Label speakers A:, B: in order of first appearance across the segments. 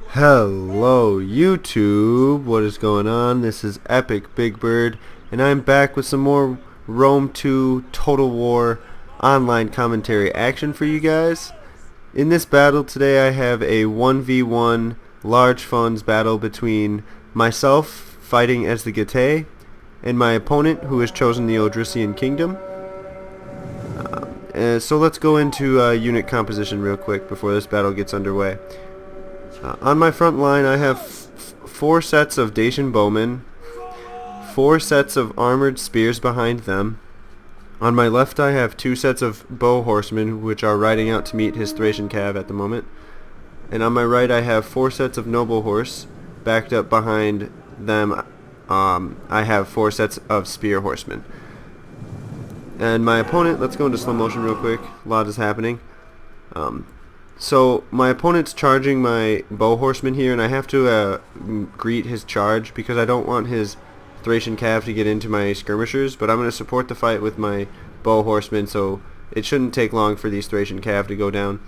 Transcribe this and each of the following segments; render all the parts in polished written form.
A: Hello YouTube, what is going on? This is Epic Big Bird, and I'm back with some more Rome 2 Total War online commentary action for you guys. In this battle today I have a 1v1 large funds battle between myself fighting as the Gatae and my opponent who has chosen the Odrysian kingdom. So let's go into unit composition real quick before this battle gets underway. On my front line I have 4 sets of Dacian bowmen, 4 sets of armored spears behind them. On my left I have 2 sets of bow horsemen which are riding out to meet his Thracian cav at the moment. And on my right I have 4 sets of noble horse. Backed up behind them I have 4 sets of spear horsemen. And my opponent, let's go into slow motion real quick, a lot is happening. So my opponent's charging my bow horseman here, and I have to greet his charge because I don't want his Thracian cav to get into my skirmishers, but I'm going to support the fight with my bow horseman, so it shouldn't take long for these Thracian cav to go down.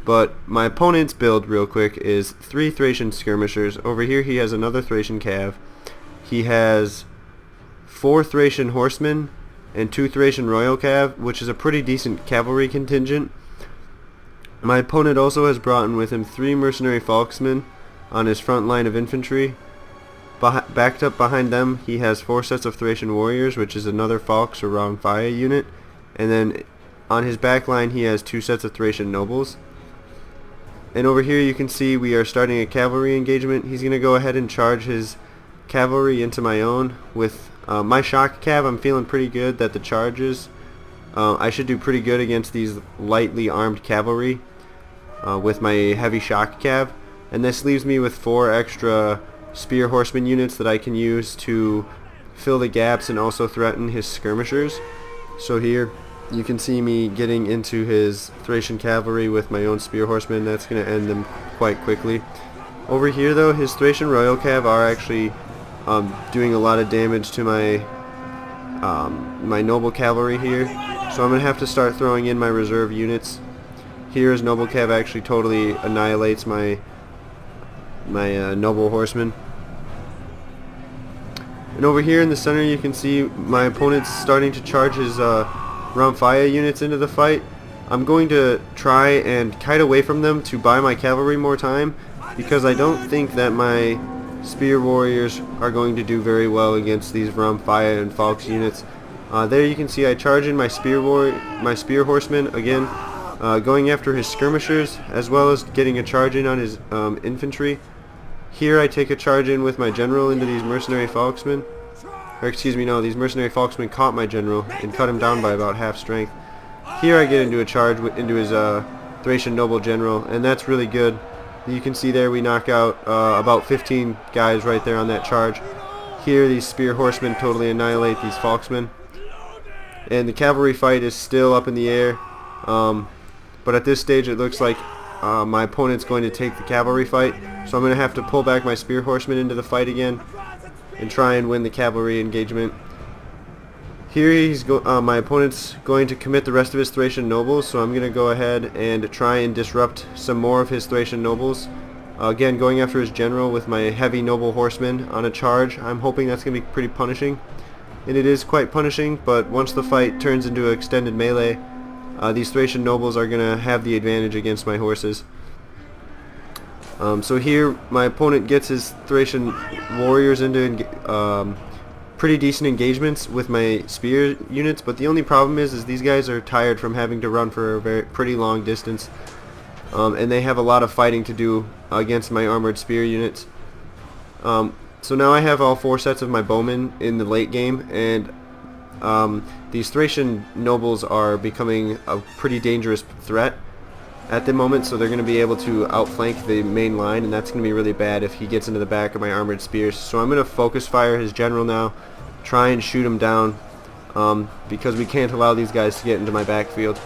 A: But my opponent's build real quick is 3 Thracian skirmishers. Over here he has another Thracian cav. He has 4 Thracian horsemen and 2 Thracian royal cav, which is a pretty decent cavalry contingent. My opponent also has brought in with him 3 mercenary falksmen on his front line of infantry. Backed up behind them he has 4 sets of Thracian warriors, which is another falks or Ramphia unit, and then on his back line he has 2 sets of Thracian nobles. And over here you can see we are starting a cavalry engagement. He's going to go ahead and charge his cavalry into my own. With my shock cav, I'm feeling pretty good that the charges, I should do pretty good against these lightly armed cavalry with my heavy shock cav. And this leaves me with 4 extra spear horseman units that I can use to fill the gaps and also threaten his skirmishers. So here you can see me getting into his Thracian cavalry with my own spear horsemen. That's going to end them quite quickly. Over here though, his Thracian royal cav are actually doing a lot of damage to my my noble cavalry here, so I'm going to have to start throwing in my reserve units. Here his noble cav actually totally annihilates my noble horsemen. And over here in the center you can see my opponent's starting to charge his Ramphia units into the fight. I'm going to try and kite away from them to buy my cavalry more time, because I don't think that my spear warriors are going to do very well against these Ramphia and falks units. There you can see I charge in my spear horsemen again, going after his skirmishers as well as getting a charge in on his infantry. Here I take a charge in with my general into these mercenary falksmen. Or excuse me, no, these mercenary falksmen caught my general and cut him down by about half strength. Here I get into a charge into his Thracian noble general, and that's really good. You can see there we knock out about 15 guys right there on that charge. Here these spear horsemen totally annihilate these falksmen. And the cavalry fight is still up in the air. But at this stage it looks like my opponent's going to take the cavalry fight. So I'm going to have to pull back my spear horsemen into the fight again and try and win the cavalry engagement. Here my opponent's going to commit the rest of his Thracian nobles, so I'm going to go ahead and try and disrupt some more of his Thracian nobles. Again, going after his general with my heavy noble horsemen on a charge. I'm hoping that's going to be pretty punishing. And it is quite punishing, but once the fight turns into an extended melee, these Thracian nobles are going to have the advantage against my horses. So here my opponent gets his Thracian warriors into pretty decent engagements with my spear units, but the only problem is these guys are tired from having to run for a pretty long distance, and they have a lot of fighting to do against my armored spear units. So now I have all 4 sets of my bowmen in the late game, and these Thracian nobles are becoming a pretty dangerous threat at the moment, so they're going to be able to outflank the main line, and that's going to be really bad if he gets into the back of my armored spears. So I'm going to focus fire his general now, try and shoot him down, because we can't allow these guys to get into my backfield.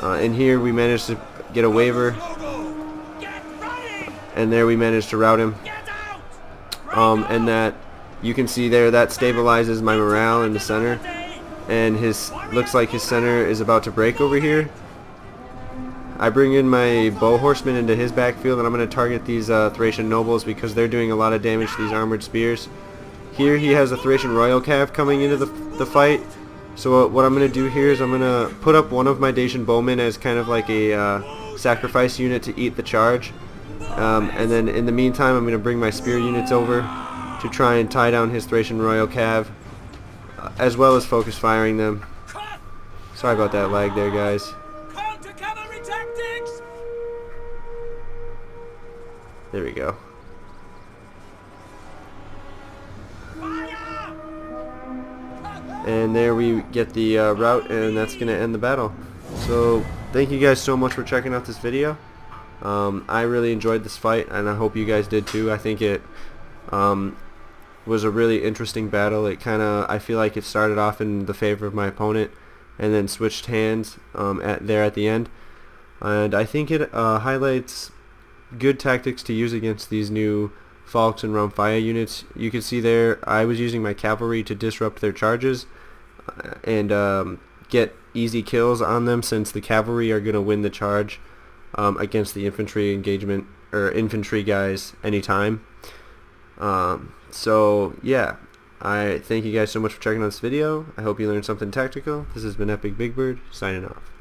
A: And here we managed to get a waiver, and there we managed to rout him. And that you can see there that stabilizes my morale in the center, and looks like his center is about to break over here. I bring in my bow horseman into his backfield, and I'm going to target these Thracian nobles because they're doing a lot of damage to these armored spears. Here he has a Thracian royal cav coming into the fight. So what I'm going to do here is I'm going to put up one of my Dacian bowmen as kind of like a sacrifice unit to eat the charge. And then in the meantime I'm going to bring my spear units over to try and tie down his Thracian royal cav, as well as focus firing them. Sorry about that lag there, guys. There we go. And there we get the route, and that's going to end the battle. So thank you guys so much for checking out this video. I really enjoyed this fight, and I hope you guys did too. I think it was a really interesting battle. I feel like it started off in the favor of my opponent and then switched hands at the end. And I think it highlights good tactics to use against these new Falks and Ramphia units. You can see there I was using my cavalry to disrupt their charges and get easy kills on them, since the cavalry are going to win the charge against the infantry engagement or infantry guys anytime. So yeah, I thank you guys so much for checking out this video. I hope you learned something tactical. This has been Epic Big Bird signing off.